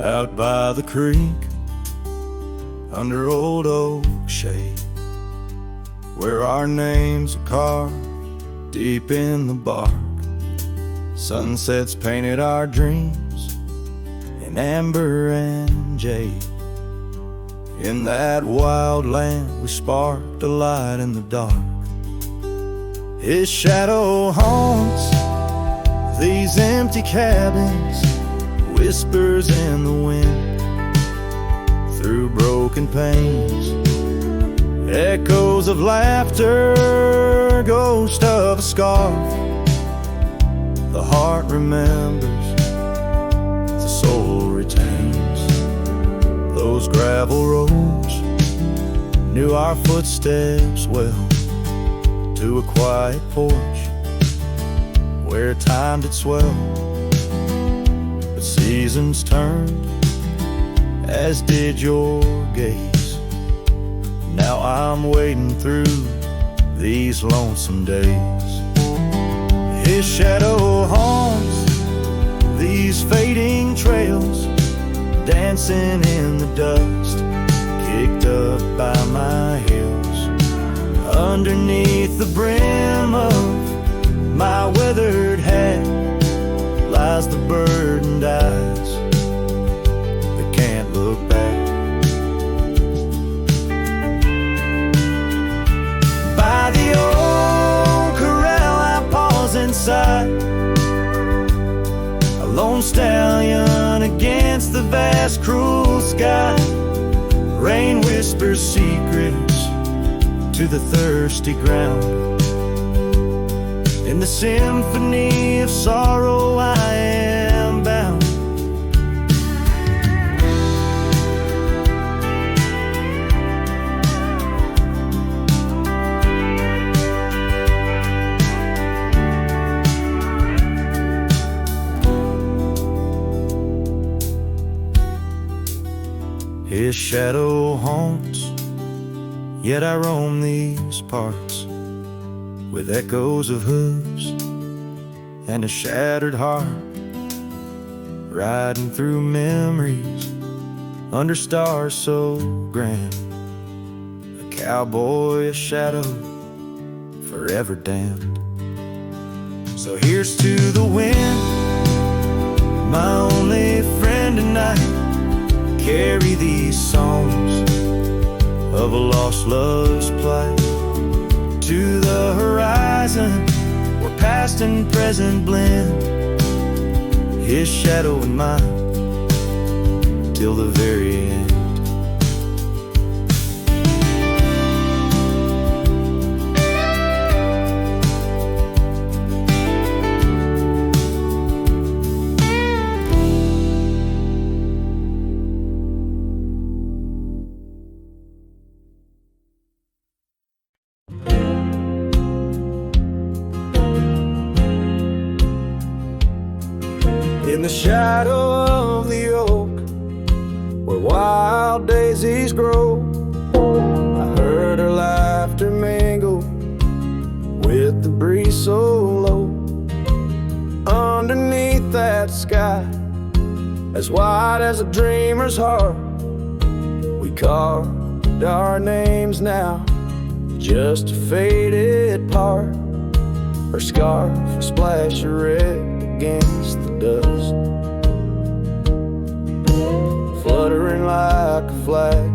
out by the creek, under old oak shade, where our names are carved deep in the bark. Sunsets painted our dreams in amber and jade. In that wild land we sparked a light in the dark. His shadow haunts these empty cabins, whispers in the wind, through broken panes, echoes of laughter, ghost of a scarf. The heart remembers, the soul retains. Those gravel roads knew our footsteps well, to a quiet porch where time did swell. But seasons turned, as did your gaze. Now I'm wading through these lonesome days. His shadow haunts these fading trails, dancing in the dust, kicked up by my heels. Underneath the brim of my weathered hat lies the burdened eyes that can't look back. By the old corral I pause inside, a lone stallion against the vast cruel sky. Rain whispers secrets to the thirsty ground. In the symphony of sorrow I am bound. His shadow haunts, yet I roam these parts with echoes of hooves and a shattered heart, riding through memories under stars so grand. A cowboy, a shadow, forever damned. So here's to the wind, my only friend tonight. Carry these songs of a lost love's plight to the horizon, where past and present blend. His shadow and mine, till the very end. In the shadow of the oak, where wild daisies grow, I heard her laughter mingle with the breeze so low. Underneath that sky, as wide as a dreamer's heart, we carved our names now, just a faded part. Her scarf, a splash of red against the dust, fluttering like a flag,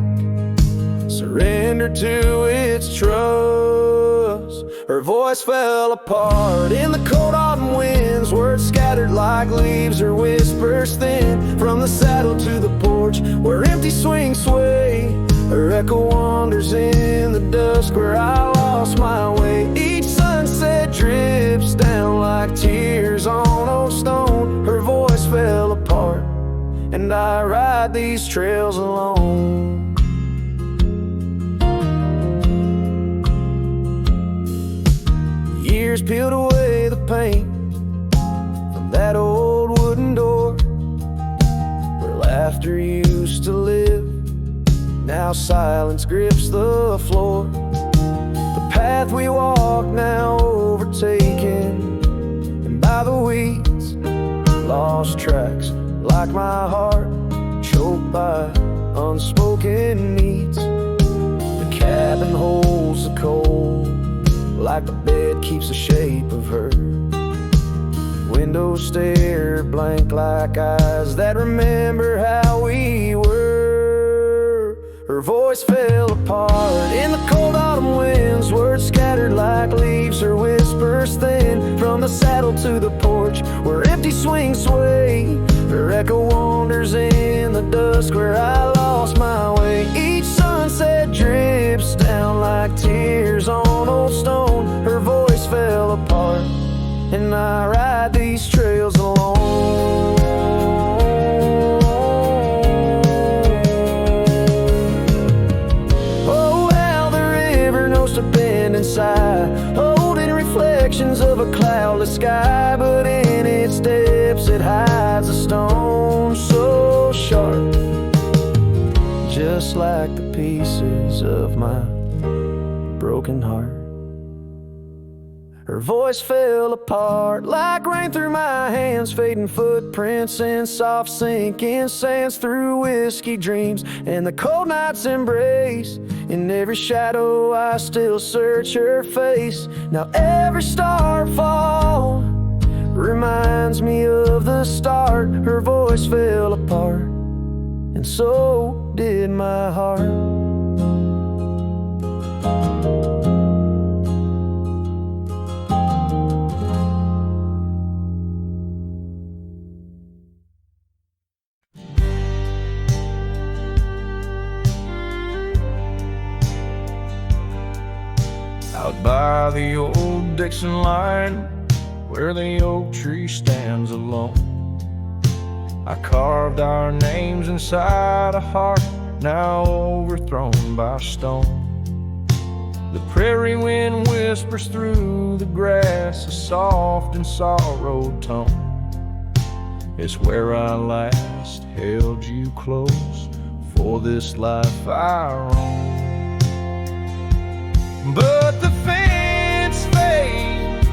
surrender to its trust. Her voice fell apart in the cold autumn winds, words scattered like leaves, her whispers thin, from the saddle to the porch where empty swings sway. Her echo wanders in the dusk where I lost my way. Each sunset drips down like tears on old stone. Her voice fell apart, and I ride these trails alone. Years peeled away the paint from that old wooden door where laughter used to live. Now silence grips the floor. The path we walk now overtaken, and by the weeds, lost tracks like my heart, choked by unspoken needs. The cabin holds the cold, like the bed keeps the shape of her. Windows stare blank like eyes that remember how we were. Her voice fell apart in the cold autumn winds, words scattered like leaves, her whispers thin from the saddle to the porch where empty swings sway. Her echo wanders in the dusk where I lost my way. Each sunset drips down like tears on old stone. Her voice fell apart and I ride these trails alone. Oh, how the river knows to bend inside, holding reflections of a cloudless sky. But in its depths it hides a stone so sharp, just like the pieces of my broken heart. Her voice fell apart like rain through my hands, fading footprints in soft sinking sands through whiskey dreams and the cold night's embrace. In every shadow I still search her face. Now every starfall reminds me of the start. Her voice fell apart and so did my heart. Out by the old Dixon line, where the oak tree stands alone, I carved our names inside a heart now overthrown by stone. The prairie wind whispers through the grass a soft and sorrowed tone. It's where I last held you close for this life I roam. But the fence fades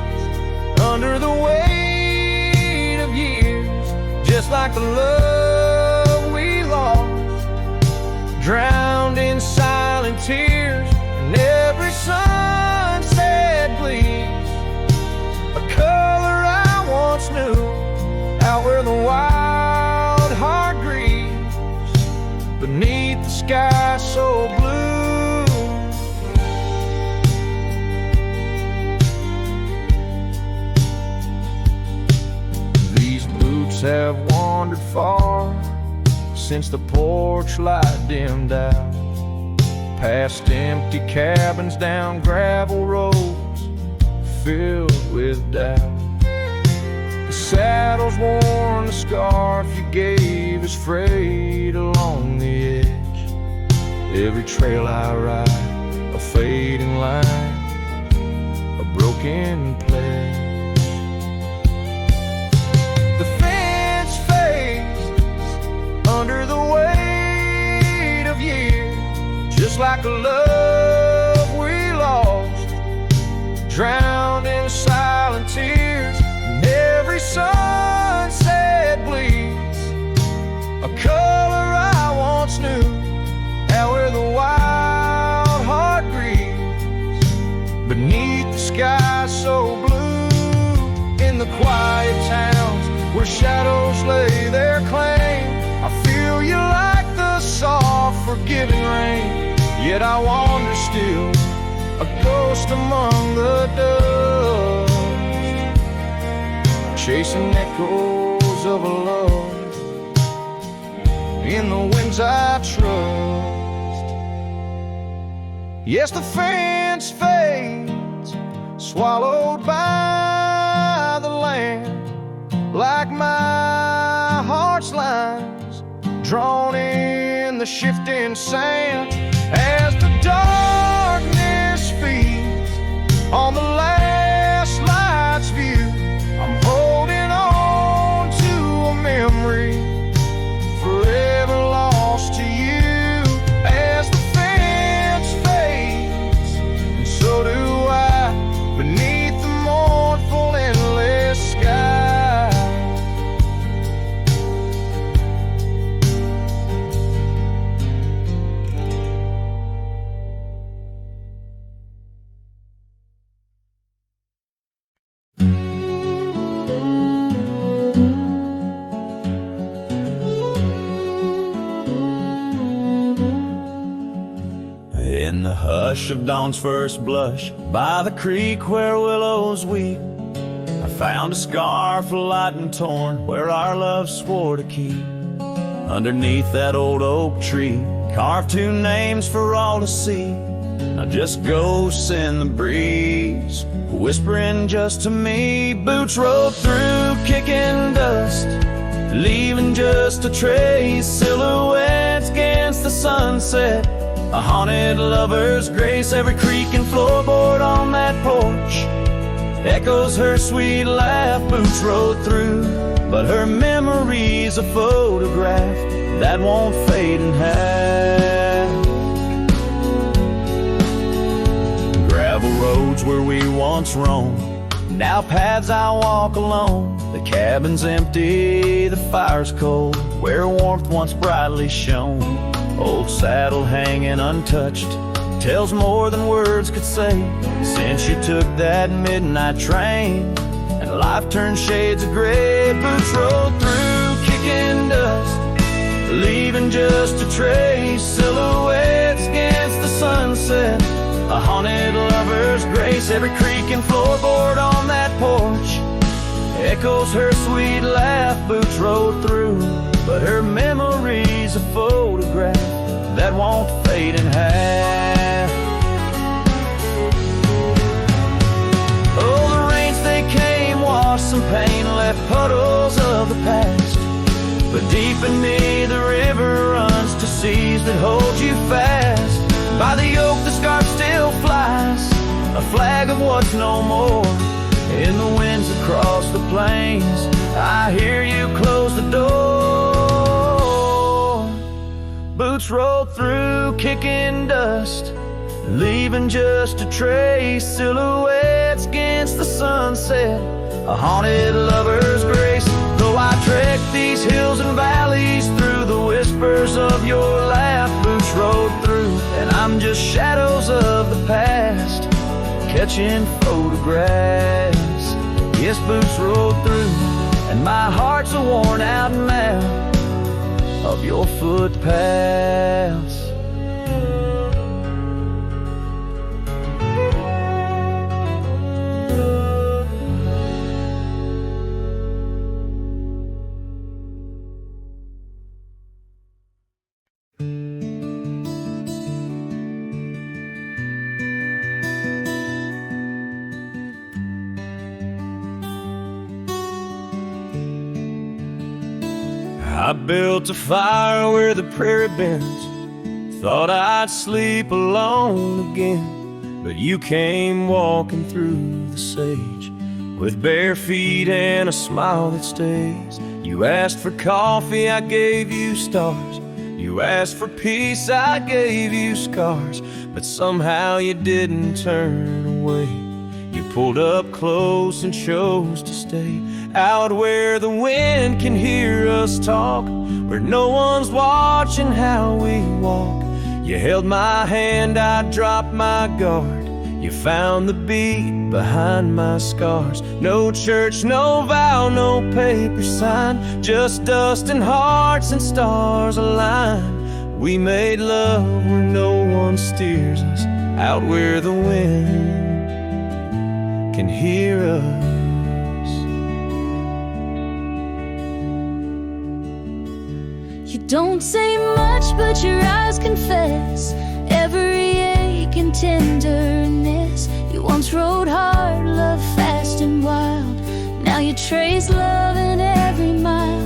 under the weight of years, just like the love we lost, drowned in silent tears. And every sunset bleeds a color I once knew, out where the wild heart grieves beneath the sky so blue. Have wandered far since the porch light dimmed out, past empty cabins, down gravel roads filled with doubt. The saddle's worn, the scarf you gave is frayed along the edge. Every trail I ride, a fading line, a broken pledge. Under the weight of years, just like a love we lost, drowned in silent tears. And every sunset bleeds a color I once knew, out where the wild heart grieves beneath the sky so blue. In the quiet towns where shadows lay their claim, I feel you like the soft, forgiving rain. Yet I wander still, a ghost among the dust, chasing echoes of a love in the winds I trust. Yes, the fence fades, swallowed by the land, like my heart's line drawn in the shifting sand. As the darkness feeds on the last light's view, I'm holding on to a memory forever lost to you. As the fence fades, and so do I, beneath the mournful endless sky. In the hush of dawn's first blush, by the creek where willows weep, I found a scarf light and torn where our love swore to keep. Underneath that old oak tree, carved two names for all to see. Now just ghosts in the breeze, whispering just to me. Boots rolled through, kicking dust, leaving just a trace. Silhouettes against the sunset, a haunted lover's grace. Every creak and floorboard on that porch echoes her sweet laugh. Boots rode through, but her memory's a photograph that won't fade in half. Gravel roads where we once roamed, now paths I walk alone. The cabin's empty, the fire's cold, where warmth once brightly shone. Old saddle hanging untouched tells more than words could say. Since you took that midnight train and life turned shades of gray. Boots rolled through, kicking dust, leaving just a trace. Silhouettes against the sunset, a haunted lover's grace. Every creak and floorboard on that porch echoes her sweet laugh. Boots rode through, but her memory's a photograph that won't fade in half. Oh, the rains they came, washed some pain, left puddles of the past. But deep in me the river runs to seas that hold you fast. By the oak the scarf still flies, a flag of what's no more. In the winds across the plains, I hear you close the door. Boots rolled through, kicking dust, leaving just a trace. Silhouettes against the sunset, a haunted lover's grace. Though I trek these hills and valleys through the whispers of your laugh. Boots rode through, and I'm just shadows of the past, catching photographs. Yes, boots rolled through, and my heart's a worn out map of your footpaths. I built a fire where the prairie bends, thought I'd sleep alone again. But you came walking through the sage with bare feet and a smile that stays. You asked for coffee, I gave you stars. You asked for peace, I gave you scars. But somehow you didn't turn away. You pulled up close and chose to stay out where the wind can hear us talk, where no one's watching how we walk. You held my hand, I dropped my guard. You found the beat behind my scars. No church, no vow, no paper sign, just dust and hearts and stars align. We made love where no one steers us, out where the wind can hear us. You don't say much, but your eyes confess every ache and tenderness. You once rode hard, loved fast and wild. Now you trace love in every mile.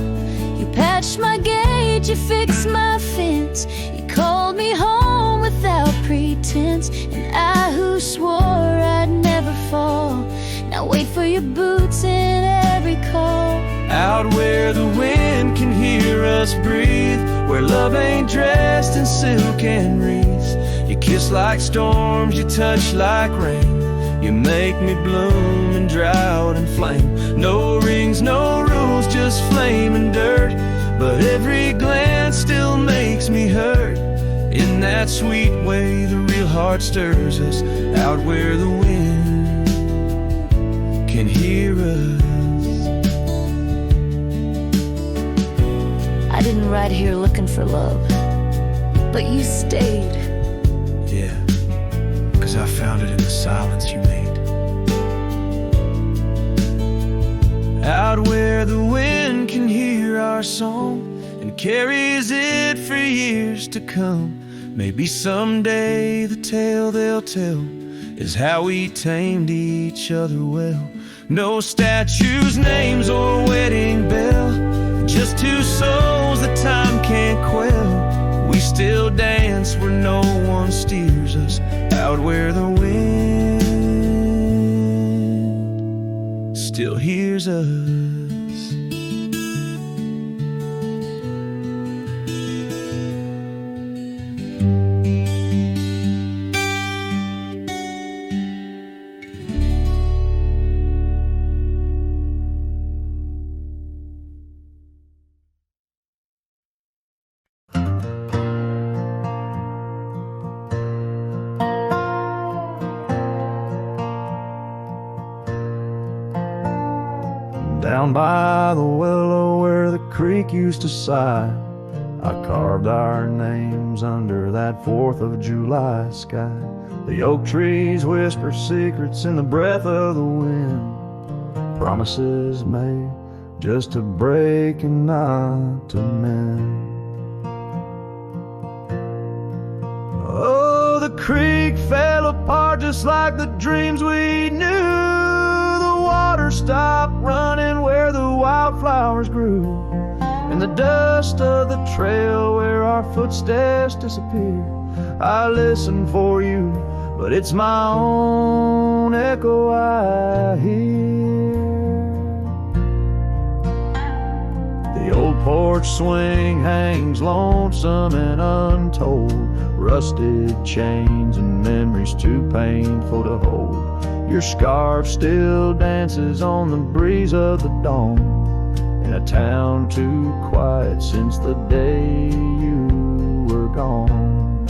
You patched my gate, you fixed my fence. You called me home without pretense. And I who swore I'd never fall, now wait for your boots in every call. Out where the wind can hear us breathe, where love ain't dressed in silk and wreaths. You kiss like storms, you touch like rain. You make me bloom in drought and flame. No rings, no rules, just flame and dirt. But every glance still makes me hurt. In that sweet way the real heart stirs us, out where the wind can hear us. I didn't ride here looking for love, but you stayed. Yeah. 'cause I found it in the silence you made. Out where the wind can hear our song and carries it for years to come. Maybe someday the tale they'll tell is how we tamed each other well. No statues, names, or wedding bell, just two souls that time can't quell. We still dance where no one steers us, out where the wind still hears us. Down by the willow where the creek used to sigh, I carved our names under that 4th of July sky. The oak trees whisper secrets in the breath of the wind, promises made just to break and not to mend. Oh, the creek fell apart just like the dreams we knew. Water stopped running where the wildflowers grew. In the dust of the trail where our footsteps disappear, I listen for you, but it's my own echo I hear. The old porch swing hangs lonesome and untold, rusted chains and memories too painful to hold. Your scarf still dances on the breeze of the dawn, in a town too quiet since the day you were gone.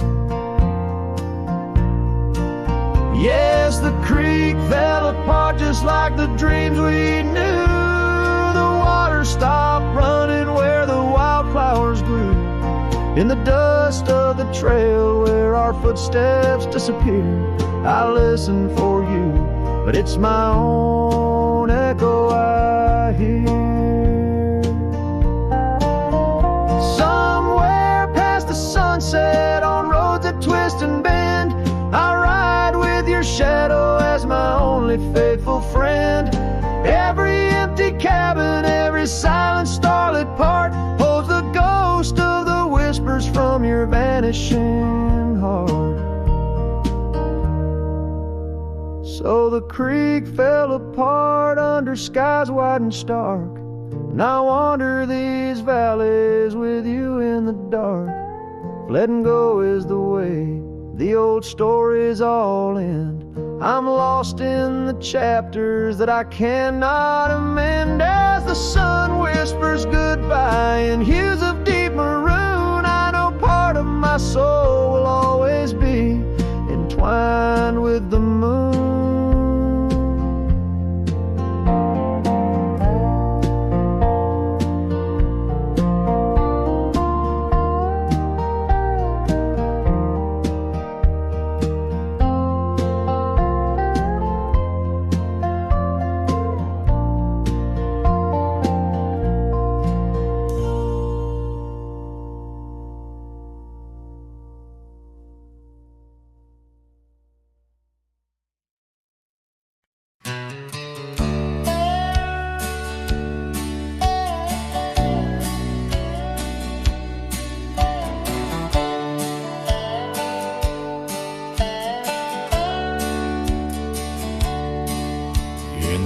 Yes, the creek fell apart just like the dreams we knew. The water stopped running where the wildflowers grew. In the dust of the trail where our footsteps disappear, I listen for you, but it's my own echo I hear. Somewhere past the sunset on roads that twist and bend, I ride with your shadow as my only faithful friend. Every empty cabin, every silent starlit part holds the ghost of the whispers from your vanishing heart. So the creek fell apart under skies wide and stark, and I wander these valleys with you in the dark. Letting go is the way the old stories all end. I'm lost in the chapters that I cannot amend. As the sun whispers goodbye in hues of deep maroon, I know part of my soul will always be entwined with the moon.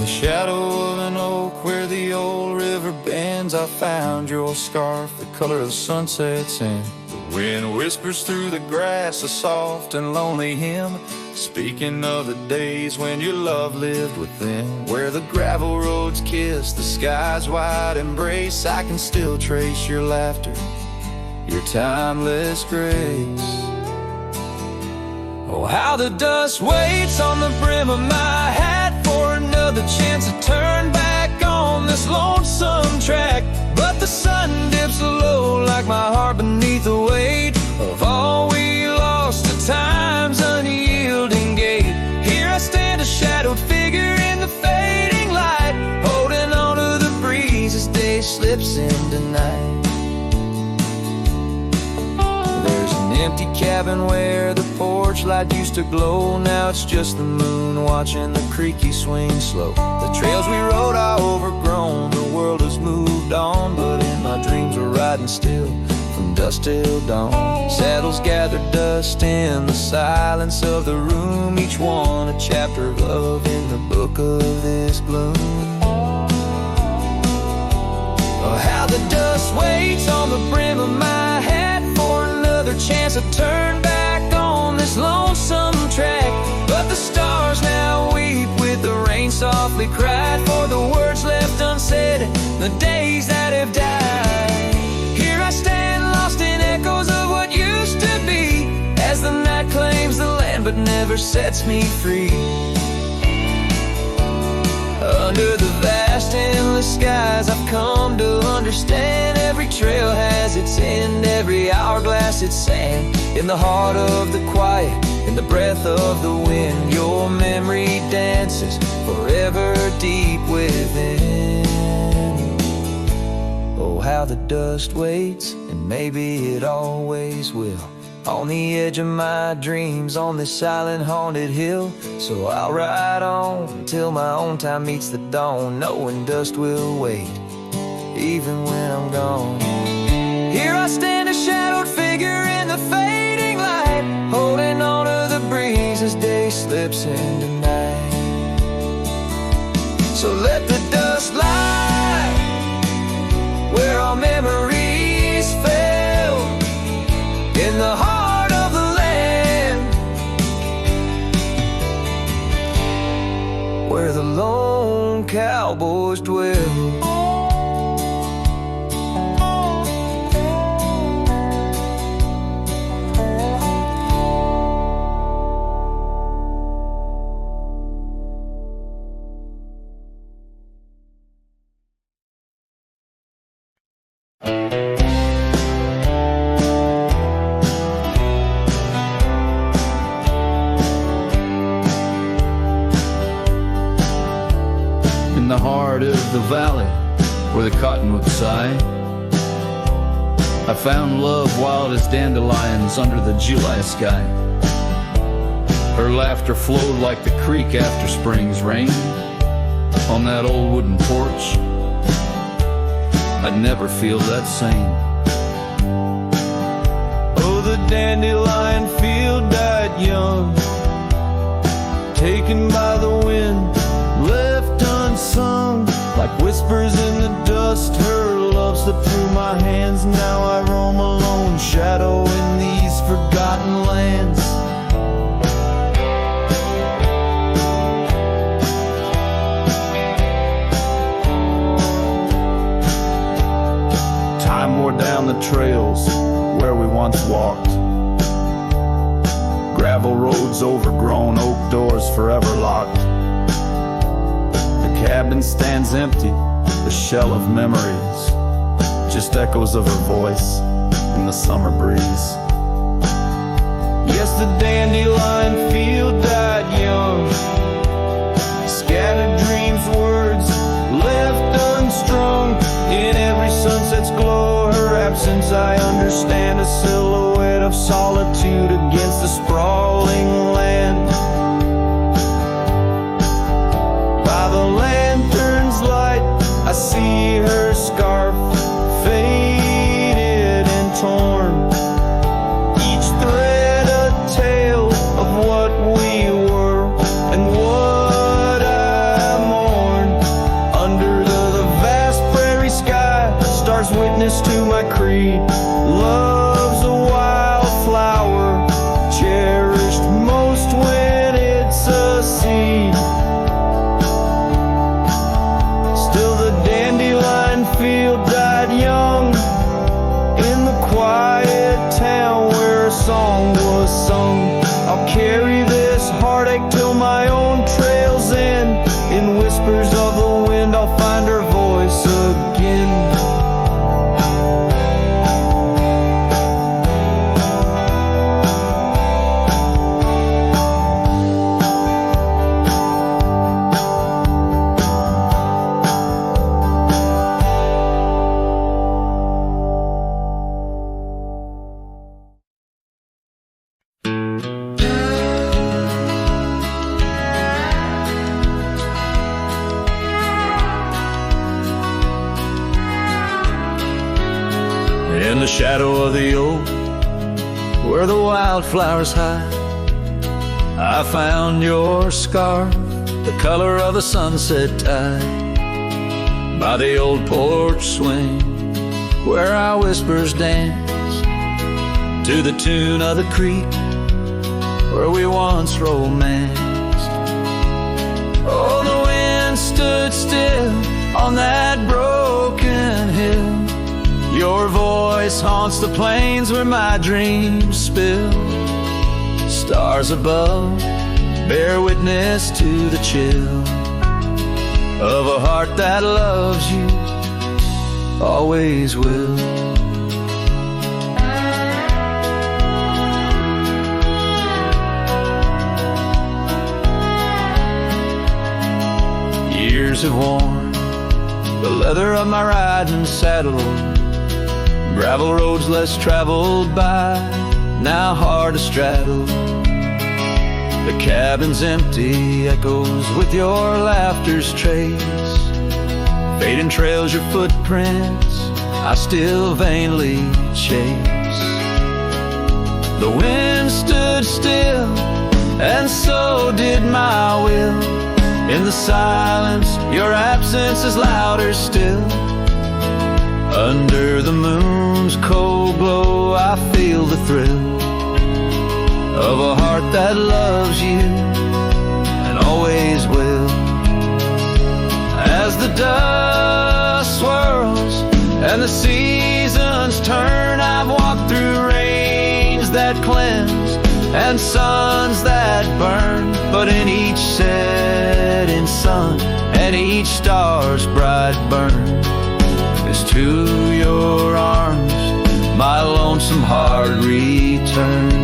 Shadow of an oak where the old river bends, I found your scarf, the color of the sunset sand. The wind whispers through the grass, a soft and lonely hymn, speaking of the days when your love lived within. Where the gravel roads kiss the sky's wide embrace, I can still trace your laughter, your timeless grace. Oh, how the dust waits on the brim of my hat for another chance to turn back on this lonesome track. But the sun dips low like my heart beneath the weight of all we lost to time's unyielding gate. night. There's an empty cabin where the porch light used to glow. Now it's just the moon watching the creaky swing slow. The trails we rode are overgrown, the world has moved on, but in my dreams we're riding still from dusk till dawn. Saddles gather dust in the silence of the room, each one a chapter of love in the book of this gloom. Oh, how the dust waits on the brim of my hat for another chance to turn back on this lonesome track. But the stars now weep with the rain softly cried for the words left unsaid, the days that have died. Here I stand lost in echoes of what used to be, as the night claims the land but never sets me free. Under the vast endless skies I've come to understand, every trail has its end, every hourglass its sand. In the heart of the quiet, in the breath of the wind, your memory dances forever deep within. Oh, how the dust waits, and maybe it always will, on the edge of my dreams, on this silent haunted hill. So I'll ride on till my own time meets the dawn, knowing dust will wait, even when I'm gone. Here I stand, a shadowed figure in the fading light, holding on to the breeze as day slips into night. So let the dust lie where our memories fell, in the heart of the land, where the lone cowboys dwell. In the heart of the valley where the cottonwoods sigh, I found love wild as dandelions under the July sky. Her laughter flowed like the creek after spring's rain. On that old wooden porch, I'd never feel that same. Oh, the dandelion field died young, taken by the wind, left unsung, like whispers in the dust. Her love slipped through my hands. Now I roam alone, shadow in these forgotten lands. Time wore down the trails where we once walked, gravel roads overgrown, oak doors forever locked. The cabin stands empty, the shell of memories, just echoes of her voice in the summer breeze. Yes, the dandelion field died young, scattered dreams, words left unstrung. In every sunset's glow, her absence I understand, a silhouette of solitude against the sprawling land. By the lantern's light, I see her scarf, faded and torn, each thread a tale of shadow of the oak where the wildflowers hide, I found your scarf, the color of a sunset tide, by the old porch swing where our whispers dance, to the tune of the creek where we once romanced. Oh, the wind stood still on that broken hill. Your voice haunts the plains where my dreams spill. Stars above bear witness to the chill of a heart that loves you, always will. Years have worn the leather of my riding saddle, gravel roads less traveled by, now hard to straddle. The cabin's empty, echoes with your laughter's trace, fading trails your footprints, I still vainly chase. The wind stood still, and so did my will. In the silence, your absence is louder still. Under the moon's cold glow, I feel the thrill of a heart that loves you and always will. As the dust swirls and the seasons turn, I've walked through rains that cleanse and suns that burn, but in each setting sun and each star's bright burn is to your arms my lonesome heart returns.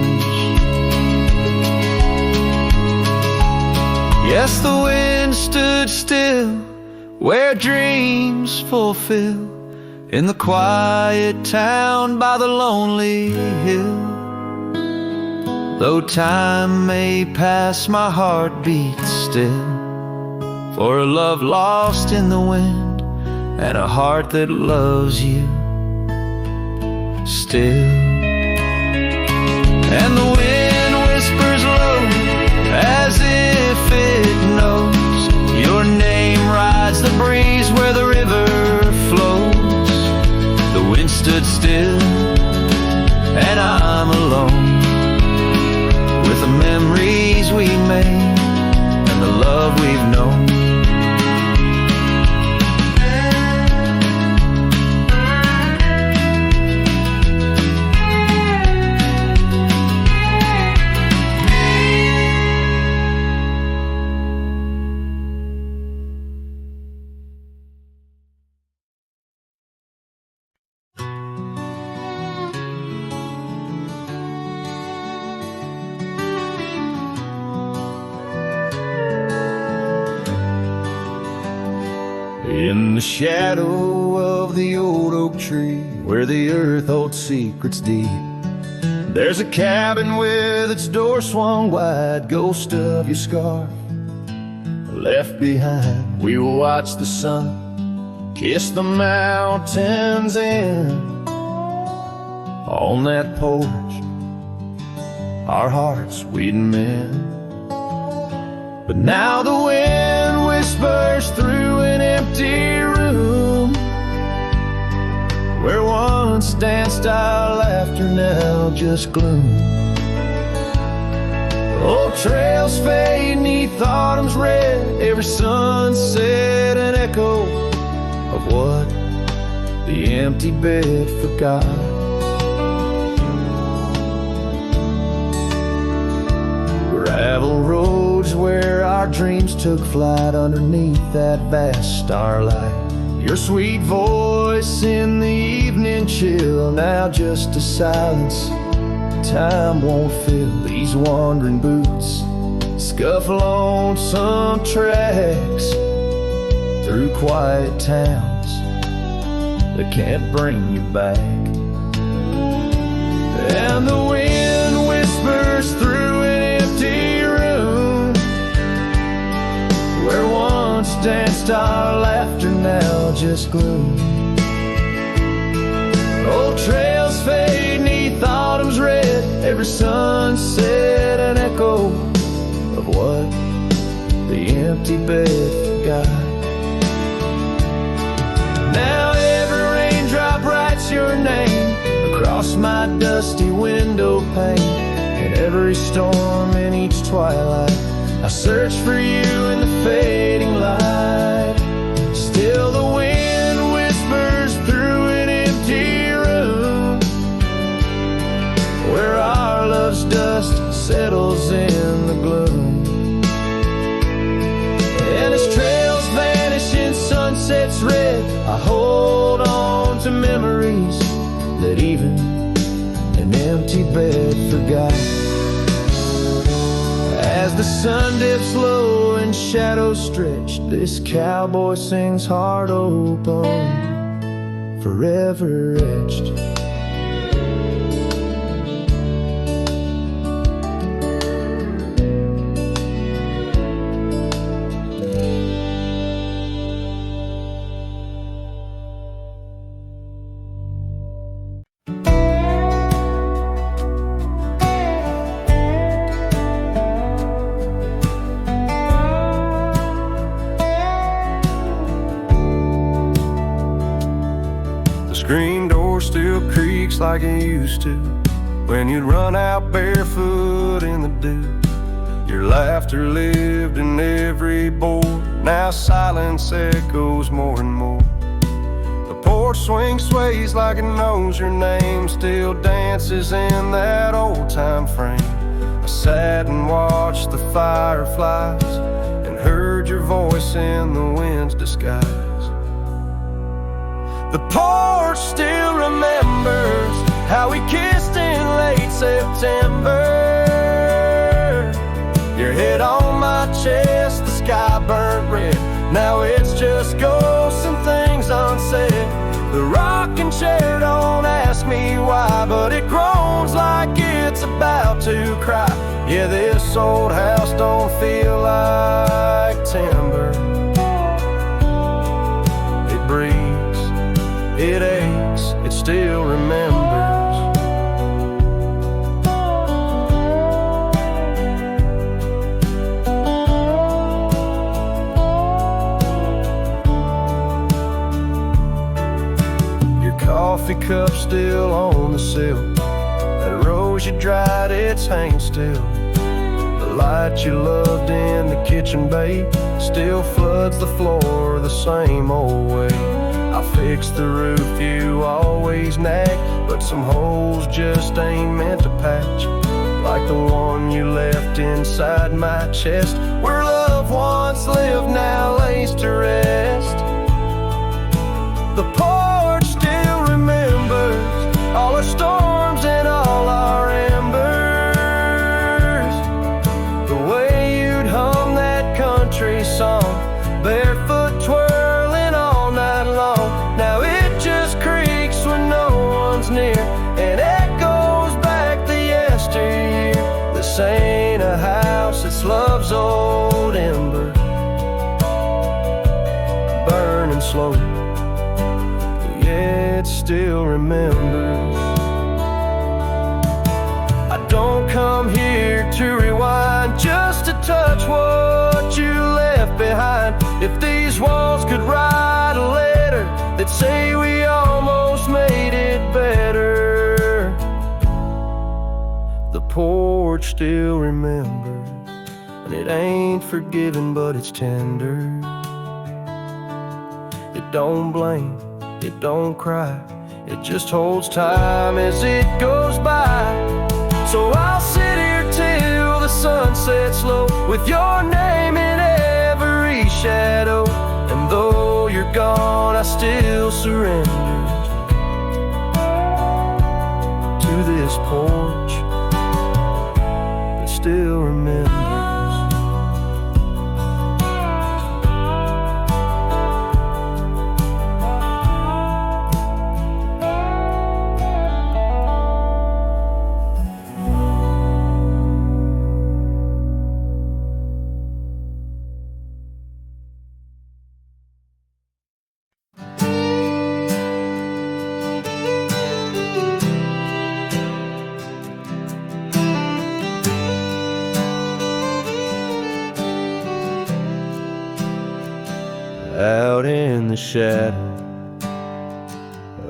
Yes, the wind stood still where dreams fulfill, in the quiet town by the lonely hill. Though time may pass, my heart beats still, for a love lost in the wind and a heart that loves you still. And the wind whispers low as if it knows your name rides the breeze where the river flows. The wind stood still and I'm alone with the memories we made and the love we've known. In the shadow of the old oak tree, where the earth holds secrets deep, there's a cabin with its door swung wide, ghost of your scarf left behind. We will watch the sun kiss the mountains in. On that porch, our hearts we'd mend. But now the wind whispers through an empty room, where once danced our laughter, now just gloom. Old trails fade neath autumn's red, every sunset an echo of what the empty bed forgot. Gravel roads where our dreams took flight underneath that vast starlight. Your sweet voice in the evening chill, now just a silence time won't fill. These wandering boots scuffle on some tracks through quiet towns that can't bring you back. And the wind whispers through an empty room, where once danced our laughter, now just gloom. Old trails fade neath autumn's red. Every sunset an echo of what the empty bed forgot. Now every raindrop writes your name across my dusty window pane. In every storm, in each twilight, I search for you in the fading light. Still the wind whispers through an empty room, where our love's dust settles in the gloom. And as trails vanish in sunset's red, I hold on to memories that even an empty bed forgot. As the sun dips low and shadows stretch, this cowboy sings heart open, forever etched. Screen door still creaks like it used to when you'd run out barefoot in the dew. Your laughter lived in every board. Now silence echoes more and more. The porch swing sways like it knows your name, still dances in that old-time frame. I sat and watched the fireflies and heard your voice in the wind's disguise. The porch still remembers how we kissed in late September. Your head on my chest, the sky burnt red. Now it's just ghosts and things unsaid. The rocking chair don't ask me why, but it groans like it's about to cry. Yeah, this old house don't feel like timber. It breathes, it aches, it still remembers. Your coffee cup still on the sill. That rose you dried, it's hanging still. The light you loved in the kitchen, babe, still floods the floor the same old way. I fixed the roof you always nag, but some holes just ain't meant to patch. Like the one you left inside my chest, where love once lived now lays to rest. The porch still remembers all our storms and all our embers. The way you'd hum that country song, barefoot twirling all night long. Now it just creaks when no one's near and echoes back the yesteryear. This ain't a house, it's love's old ember, burning slow. Yeah, it still remembers. I don't come here to rewind, just to touch what you left behind. If these walls could write a letter, they'd say we almost made it better. The porch still remembers, and it ain't forgiving, but it's tender. It don't blame, it don't cry, it just holds time as it goes by. So I'll sit here till the sun sets low, with your name in every shadow. And though you're gone, I still surrender to this porch that still remembers. out in the shadow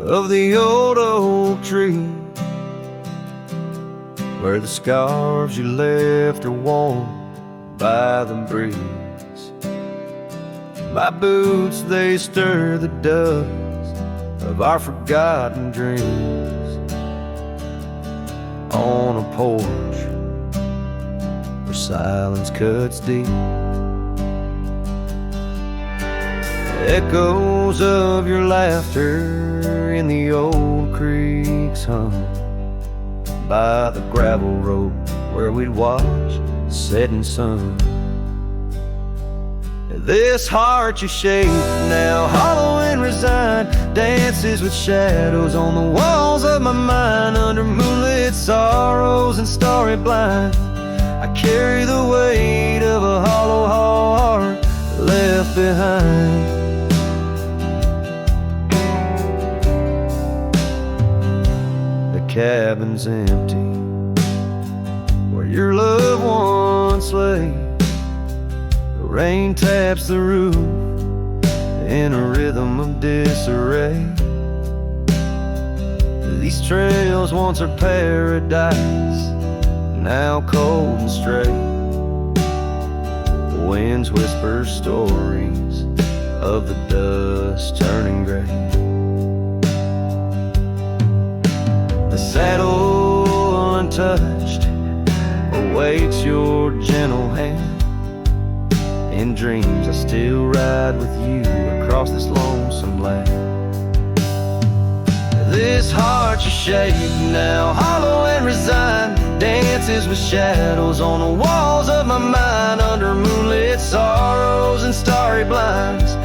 of the old oak tree, where the scarves you left are warm by the breeze. My boots, they stir the dust of our forgotten dreams. On a porch where silence cuts deep, echoes of your laughter in the old creeks hum by the gravel road where we'd watch the setting sun. This heart you shape, now hollow and resigned, dances with shadows on the walls of my mind. Under moonlit sorrows and starry blinds, I carry the weight of a hollow heart left behind. The cabin's empty where your loved ones lay. Rain taps the roof in a rhythm of disarray. These trails once are paradise, now cold and straight. The winds whisper stories of the dust turning gray. The saddle untouched awaits your gentle hand. In dreams I still ride with you across this lonesome land. This heart you shape, now hollow and resigned, dances with shadows on the walls of my mind. Under moonlit sorrows and starry blinds,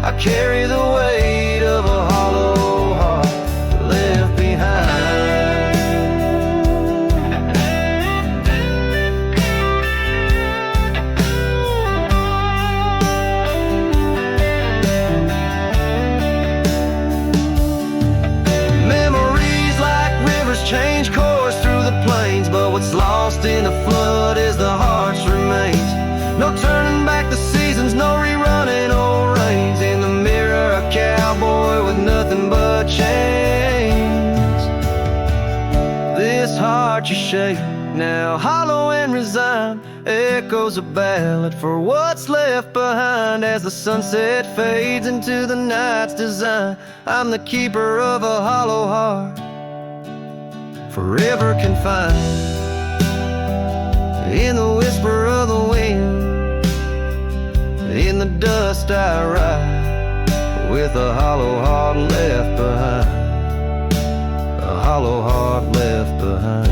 I carry the weight of a hollow heart left behind. Change course through the plains, but what's lost in a flood is the heart's remains. No turning back the seasons, no rerunning old reins. In the mirror, a cowboy with nothing but chains. This heart you shape, now hollow and resigned, echoes a ballad for what's left behind. As the sunset fades into the night's design, I'm the keeper of a hollow heart, forever confined in the whisper of the wind. In the dust I ride with a hollow heart left behind, a hollow heart left behind.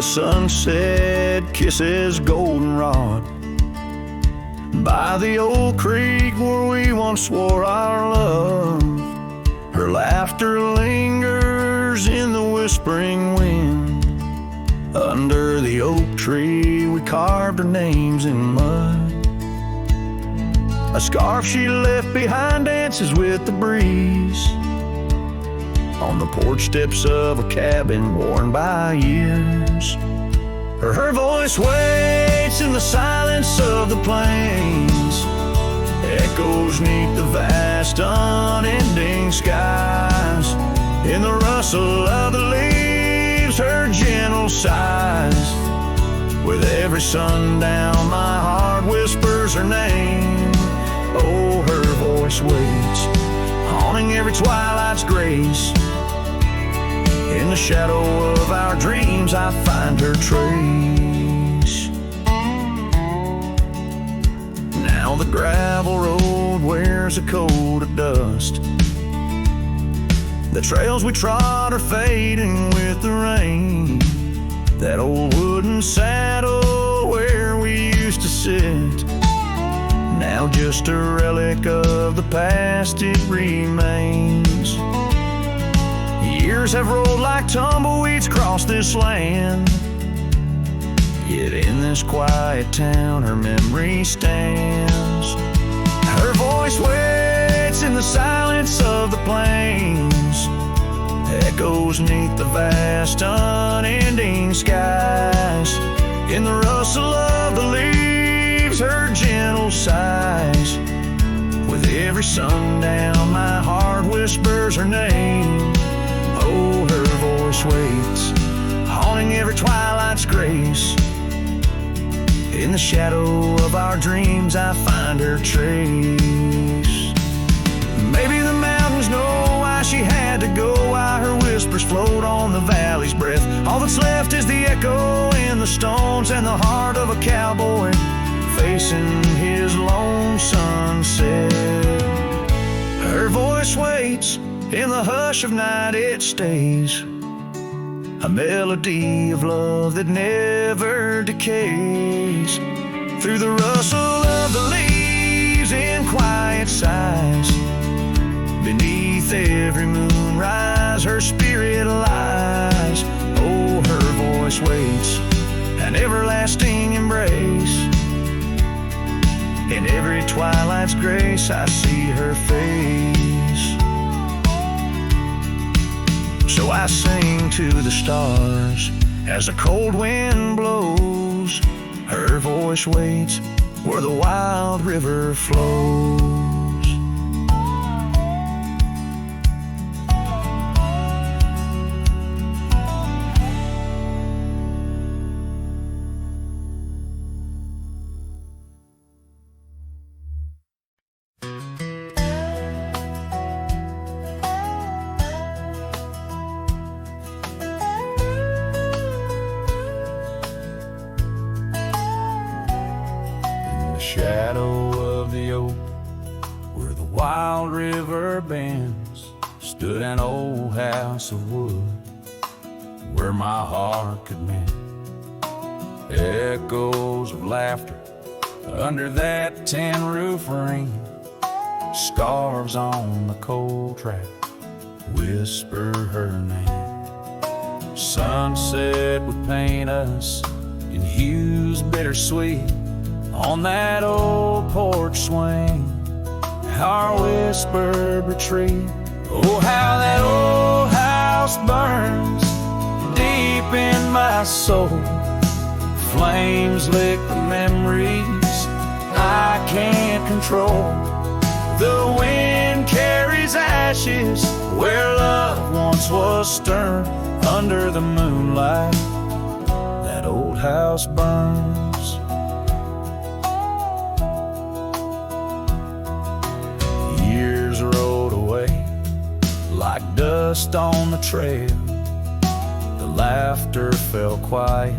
Sunset kisses goldenrod by the old creek where we once swore our love. Her laughter lingers in the whispering wind. Under the oak tree we carved our names in mud. A scarf she left behind dances with the breeze on the porch steps of a cabin worn by years. Her voice waits in the silence of the plains, echoes neath the vast unending skies. In the rustle of the leaves, her gentle sighs. With every sundown my heart whispers her name. Oh, her voice waits, haunting every twilight's grace. In the shadow of our dreams I find her trace. Now the gravel road wears a coat of dust. The trails we trod are fading with the rain. That old wooden saddle where we used to sit. Now just a relic of the past it remains. Years have rolled like tumbleweeds across this land, yet in this quiet town her memory stands. Her voice waits in the silence of the plains, echoes neath the vast unending skies. In the rustle of the leaves, her gentle sighs. With every sundown my heart whispers her name. Oh, her voice waits, haunting every twilight's grace. In the shadow of our dreams I find her trace. Maybe the mountains know why she had to go, why her whispers float on the valley's breath. All that's left is the echo in the stones and the heart of a cowboy facing his lone sunset. Her voice waits, in the hush of night it stays, a melody of love that never decays. Through the rustle of the leaves in quiet sighs, beneath every moonrise her spirit lies. Oh, her voice waits, an everlasting embrace. In every twilight's grace I see her face. So I sing to the stars as the cold wind blows. Her voice waits where the wild river flows. Shadow of the oak, where the wild river bends, stood an old house of wood, where my heart could mend. Echoes of laughter under that tin roof ring, scarves on the cold track whisper her name. Sunset would paint us in hues bittersweet on that old porch swing, our whispered retreat. Oh, how that old house burns deep in my soul. Flames lick the memories I can't control. The wind carries ashes where love once was stern. Under the moonlight, that old house burns. Rolled away like dust on the trail. The laughter fell quiet,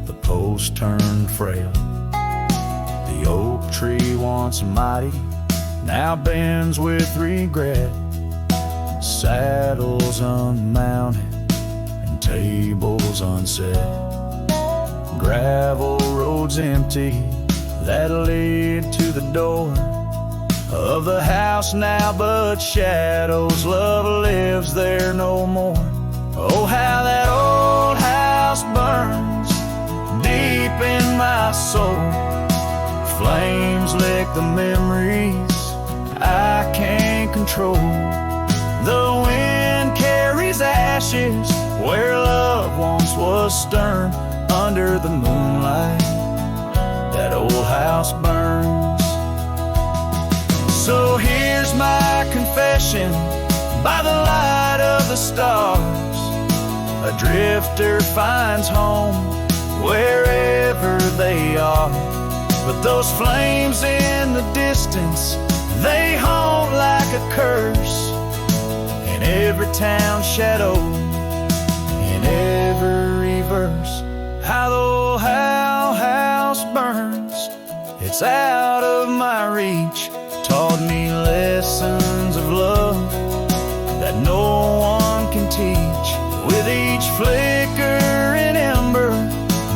the post turned frail. The oak tree once mighty now bends with regret. Saddles unmounted and tables unset. Gravel roads empty that lead to the door of the house now, but shadows, love lives there no more. Oh, how that old house burns deep in my soul. Flames lick the memories I can't control. The wind carries ashes where love once was stern. Under the moonlight, that old house burns. So here's my confession by the light of the stars. A drifter finds home wherever they are. But those flames in the distance, they haunt like a curse. In every town shadow, in every verse. How the old house burns, it's out of my reach. Taught me lessons of love that no one can teach. With each flicker and ember,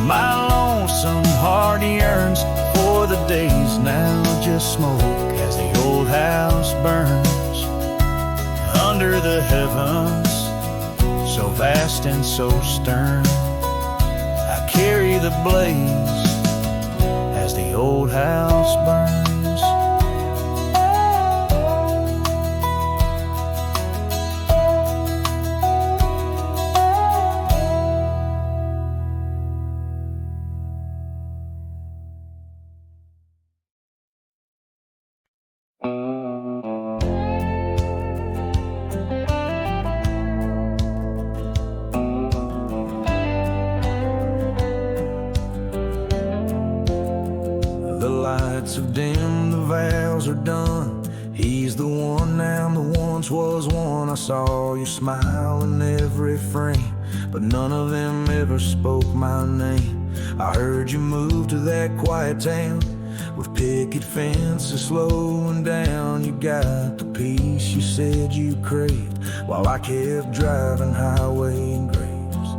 my lonesome heart yearns fast and so stern. I carry the blaze as the old house burns. The lights have dimmed, the vows are done. He's the one now, the once was one. I saw you smile in every frame, but none of them ever spoke my name. I heard you move to that quiet town with picket fences slowing down. You got the peace you said you craved, while I kept driving highway graves.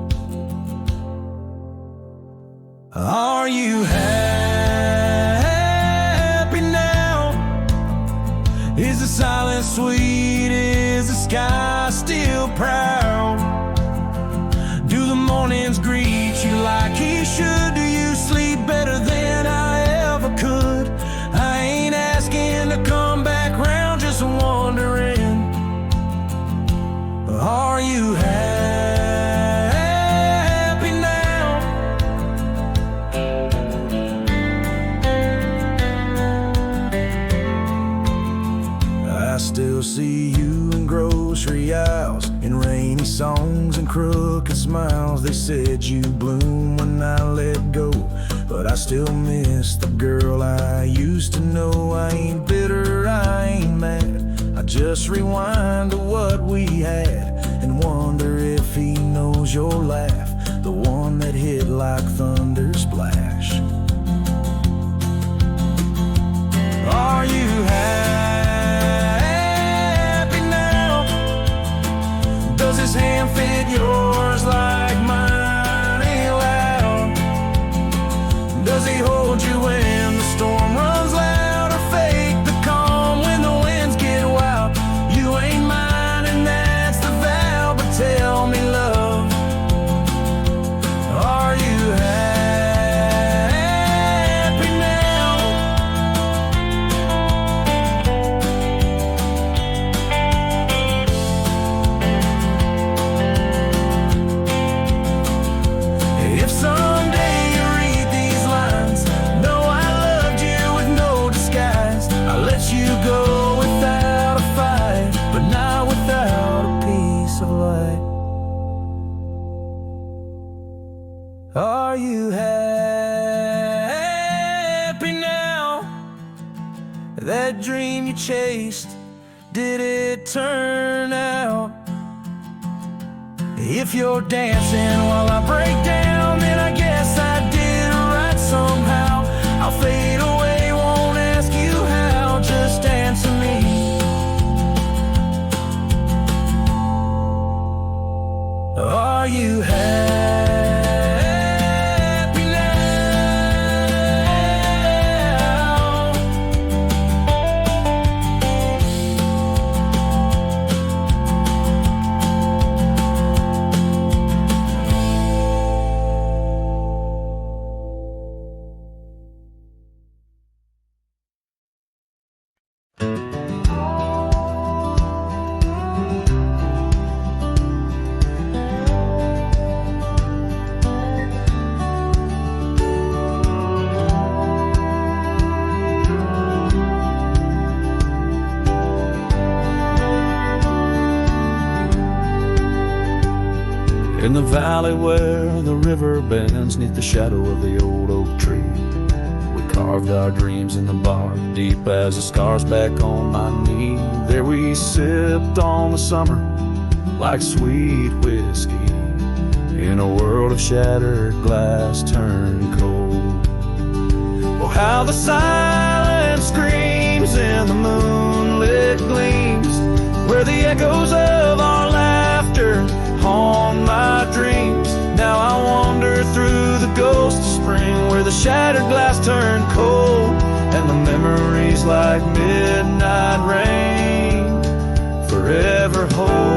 Are you happy now? Is the silence sweet? Is the sky still proud? Do the mornings greet you like he should? Do you sleep better than I ever could? I ain't asking to come back round, just wondering. Are you happy now? I still see you in grocery aisles, in rainy songs and crooked smiles. They said you bloom when I let go, but I still miss the girl I used to know. I ain't bitter, I ain't mad. I just rewind to what we had and wonder if he knows your laugh, the one that hit like thunder splash. Are you happy now? Does his hand fit yours like mine ain't loud? Does he hold you when the storm runs loud, or fake the calm when the winds get wild? You ain't mine and that's the vow, but tell me, love, are you happy now? If someday you read these lines, know I loved you with no disguise. I let you go without a fight, but not without a piece of light. Are you happy now? That dream you chased, did it turn out? If you're dancing while I break down, then I guess I did right somehow. I'll fade away, won't ask you how, just answer me. Are you happy now? In the valley where the river bends neath the shadow of the old oak tree, we carved our dreams in the bark, deep as the scars back on my knee. There we sipped on the summer like sweet whiskey, in a world of shattered glass turned cold. Oh, how the silence screams in the moonlit gleams, where the echoes of our laughter haunt my dreams. Now I wander through the ghost of spring, where the shattered glass turned cold, and the memories like midnight rain forever hold.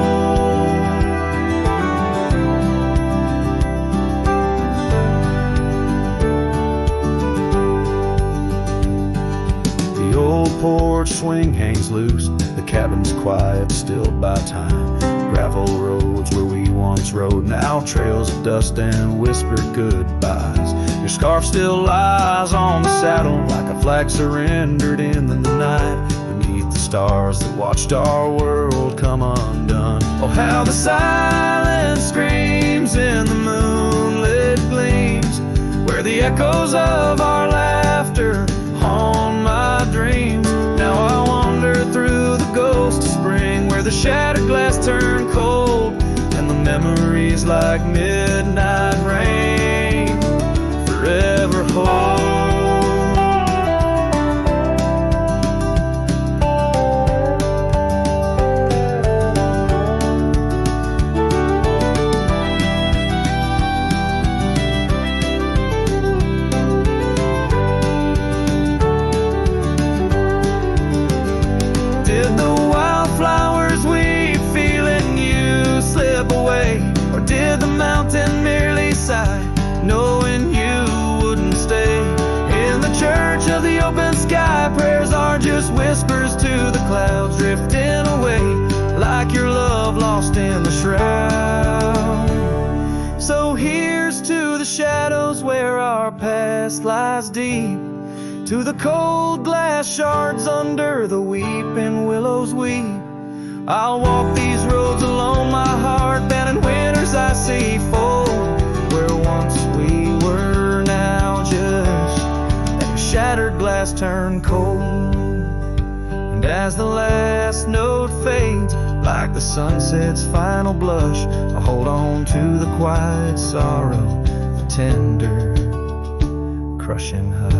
porch swing hangs loose. The cabin's quiet, stilled by time. Gravel roads where we once rode, now trails of dust and whispered goodbyes. Your scarf still lies on the saddle like a flag surrendered in the night, beneath the stars that watched our world come undone. Oh, how the silence screams in the moonlit gleams, where the echoes of our laughter haunt my dreams. Now I wander through the ghost of spring, where the shattered glass turned cold, and the memories like midnight rain forever hold. Did the wildflowers weep, feeling you slip away? Or did the mountain merely sigh, knowing you wouldn't stay? In the church of the open sky, prayers are just whispers to the clouds, drifting away like your love lost in the shroud. So here's to the shadows where our past lies deep, to the cold glass shards under the weeping willows weep. I'll walk these roads alone, my heart bent in winters I see fold, where once we were now just a shattered glass turned cold. And as the last note fades, like the sunset's final blush, I hold on to the quiet sorrow, the tender, crushing hush.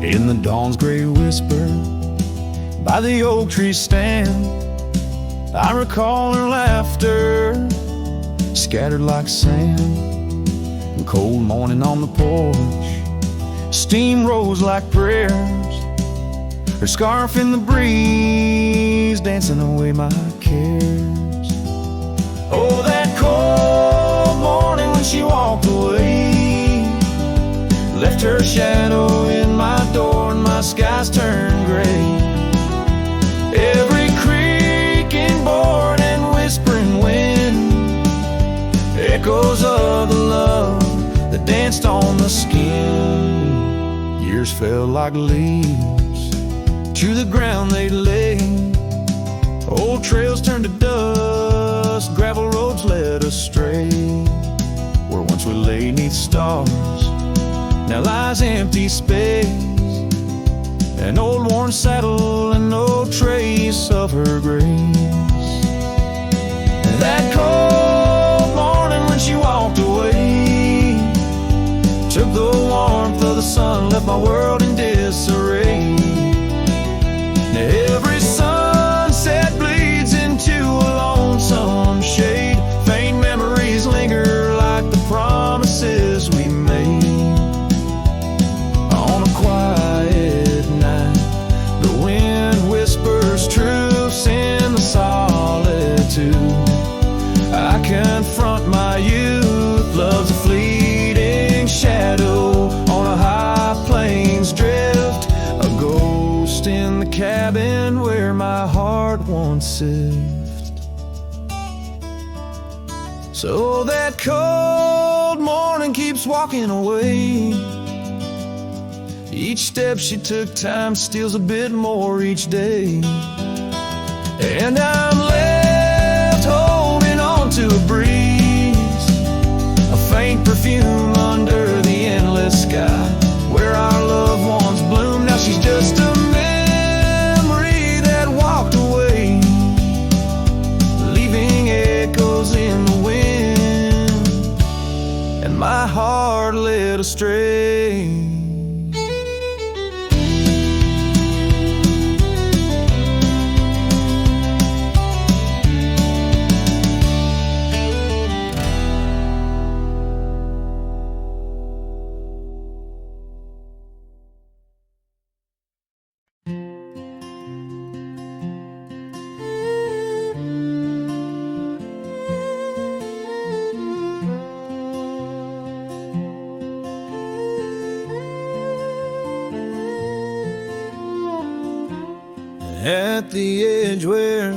In the dawn's gray whisper, by the oak tree stand, I recall her laughter, scattered like sand. And cold morning on the porch, steam rose like prayers, her scarf in the breeze, dancing away my cares. Oh, that cold morning when she walked away, left her shadow in my door and my skies turned gray. Every creaking board and whispering wind, echoes of the love that danced on the skin. Years fell like leaves to the ground they lay. Old trails turned to dust, gravel roads led astray. Where once we lay 'neath stars, now lies empty space, an old worn saddle and no trace of her grace. That cold morning when she walked away, took the warmth of the sun, left my world in disarray. Now every sunset bleeds into a lonesome shade, faint memories linger like the promises we made. On a quiet night, the wind whispers truths in the solitude. I confront my youth, love's a fleeting shadow on a high plains drift, a ghost in the cabin where my heart once sifted. So that cold morning keeps walking away. Each step she took, time steals a bit more each day. And I'm left holding on to a breeze, a faint perfume under the endless sky, where our loved ones bloom. Now she's just a memory that walked away, leaving echoes in the wind, and my heart led astray. At the edge where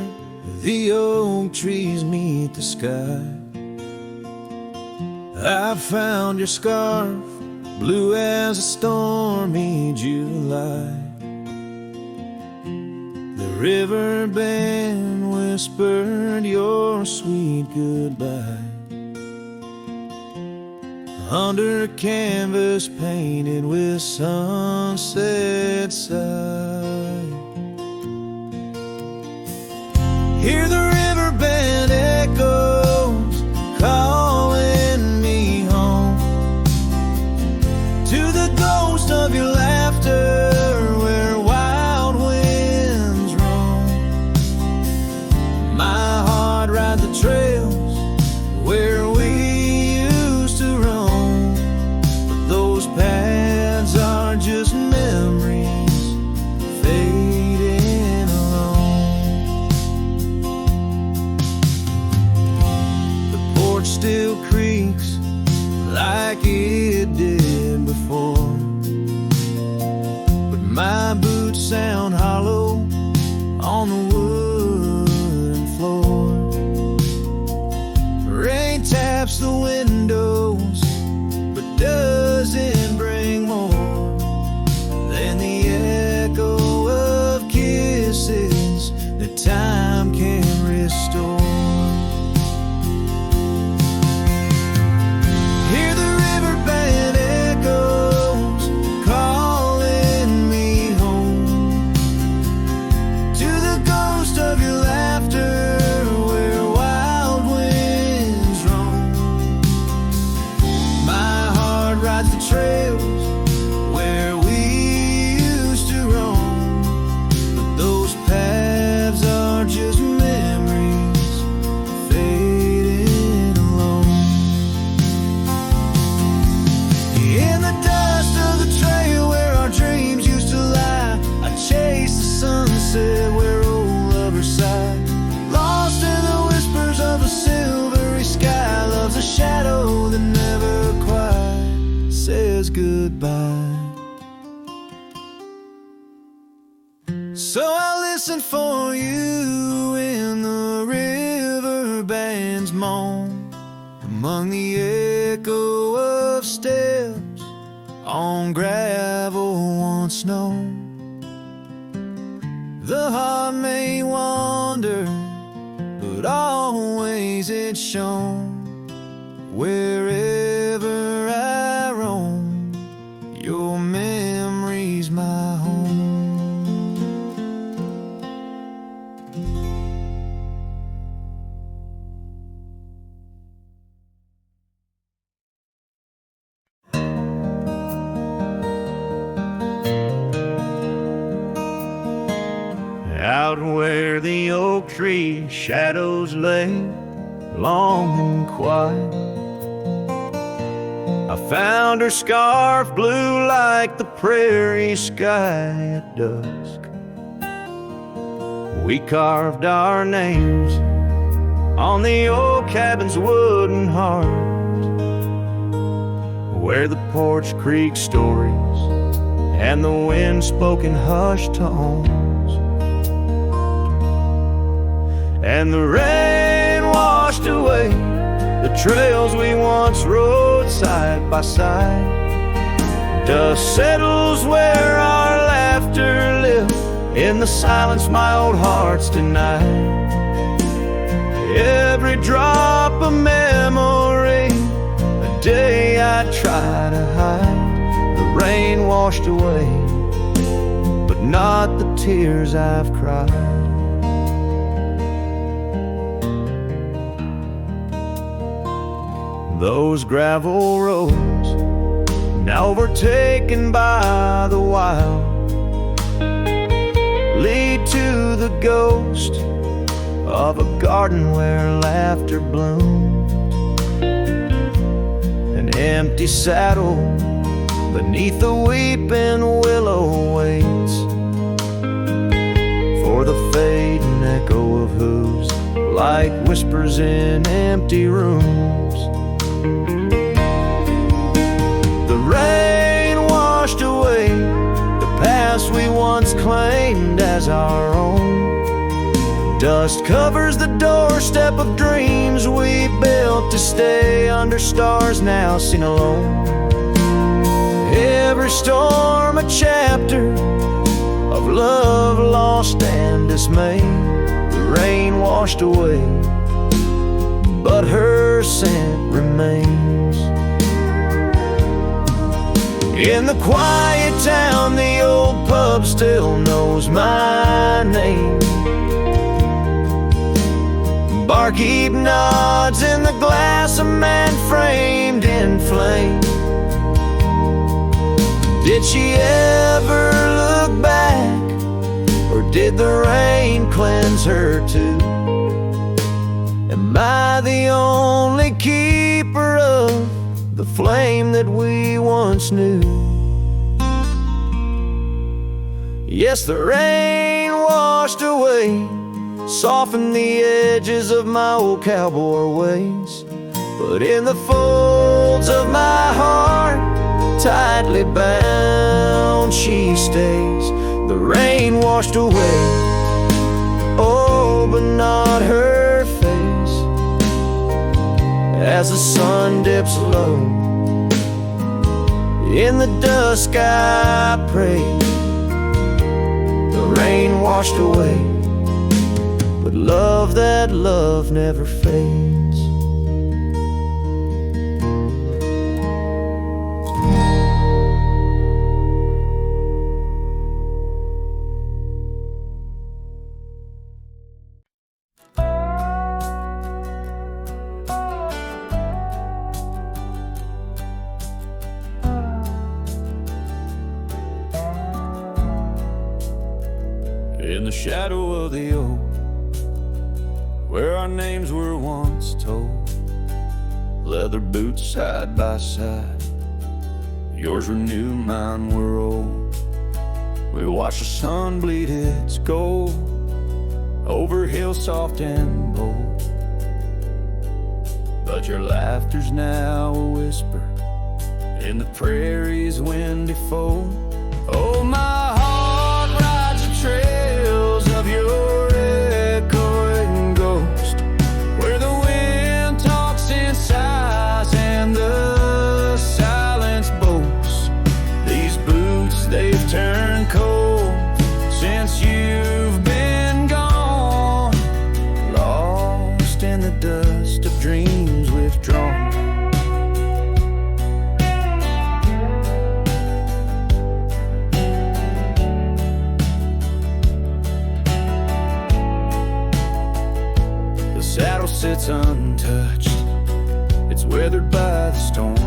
the oak trees meet the sky, I found your scarf, blue as a stormy July. The river band whispered your sweet goodbye under a canvas painted with sunset side. Hear the river band echoes calling me home to the ghost of your laughter where wild winds roam. My heart rides the trails where we used to roam, but those paths are just memories fading alone. The porch still creaks like it did before, but my boots sound hollow on the wooden floor. Rain taps the windows, but doesn't bring more than the echo of kisses that time can restore. Hear the river band echoes calling me home to the ghost of your laughter where wild winds roam. My heart rides the trails where we used to roam, but those paths are just memories fading alone. In the dust of the trail where our dreams used to lie, I chase the sunset where old lovers sigh. Lost in the whispers of a silvery sky, love's a shadow that never quite says goodbye. So I listen for you in the river band's moan, among the echo of steps on gravel once known. The heart may wander, but always it's shown. Wherever I roam, your memory's my home. Out where the oak tree shadows lay, long and quiet, I found her scarf blue like the prairie sky at dusk. We carved our names on the old cabin's wooden heart, where the porch creak stories and the wind spoke in hushed tones. And the rain washed away the trails we once rode side by side. Dust settles where our laughter lived in the silence my old heart's denied. Every drop a memory, a day I try to hide. The rain washed away, but not the tears I've cried. Those gravel roads, now overtaken by the wild, lead to the ghost of a garden where laughter bloomed. An empty saddle beneath a weeping willow waits for the fading echo of hooves, like whispers in empty rooms. The rain washed away the past we once claimed as our own. Dust covers the doorstep of dreams we built to stay under stars now seen alone. Every storm a chapter of love lost and dismay. The rain washed away, but her scent remains. In the quiet town, the old pub still knows my name. Barkeep nods in the glass, a man framed in flame. Did she ever look back, or did the rain cleanse her too? Am I the only keeper of the flame that we once knew? Yes, the rain washed away, softened the edges of my old cowboy ways. But in the folds of my heart, tightly bound, she stays. The rain washed away, oh, but not her face. As the sun dips low, in the dusk I pray. The rain washed away, but love, that love never fades. In the shadow of the oak, where our names were once told, leather boots side by side, yours were new, mine were old. We watched the sun bleed its gold over hills soft and bold, but your laughter's now a whisper in the prairie's windy fold. Oh, my heart rides the trails of your echoing ghost, where the wind talks in sighs and the silence boasts. These boots, they've turned cold since you've been gone, lost in the dust of dreams withdrawn. Saddle sits untouched, it's weathered by the storm.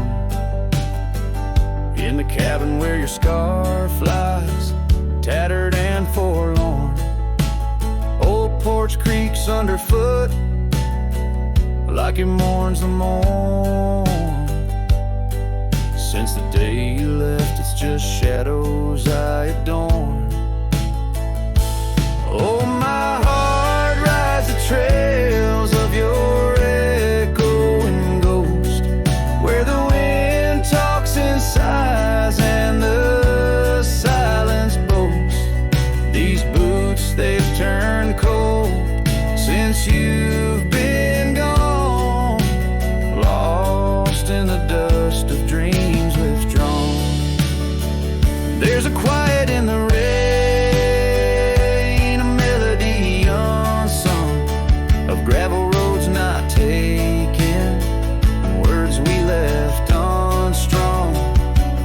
In the cabin where your scar flies, tattered and forlorn, old porch creaks underfoot like it mourns the morn. Since the day you left, it's just shadows I adorn. Oh, my heart rides the trails of your echoing ghost, where the wind talks in sighs and the silence boasts. These boots, they've turned cold since you've been gone, lost in the dust of dreams withdrawn. There's a quiet in the rain, a melody unsung, of gravel roads not taken, words we left unstrung.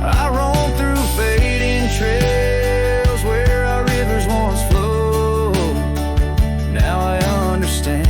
I roam through fading trails where our rivers once flowed. Now I understand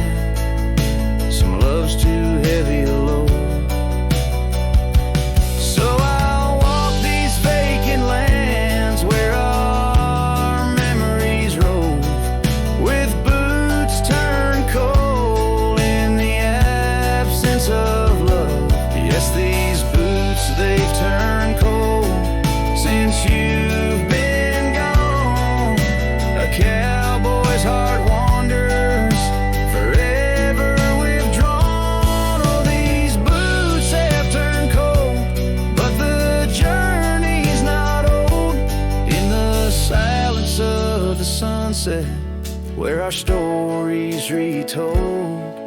stories retold.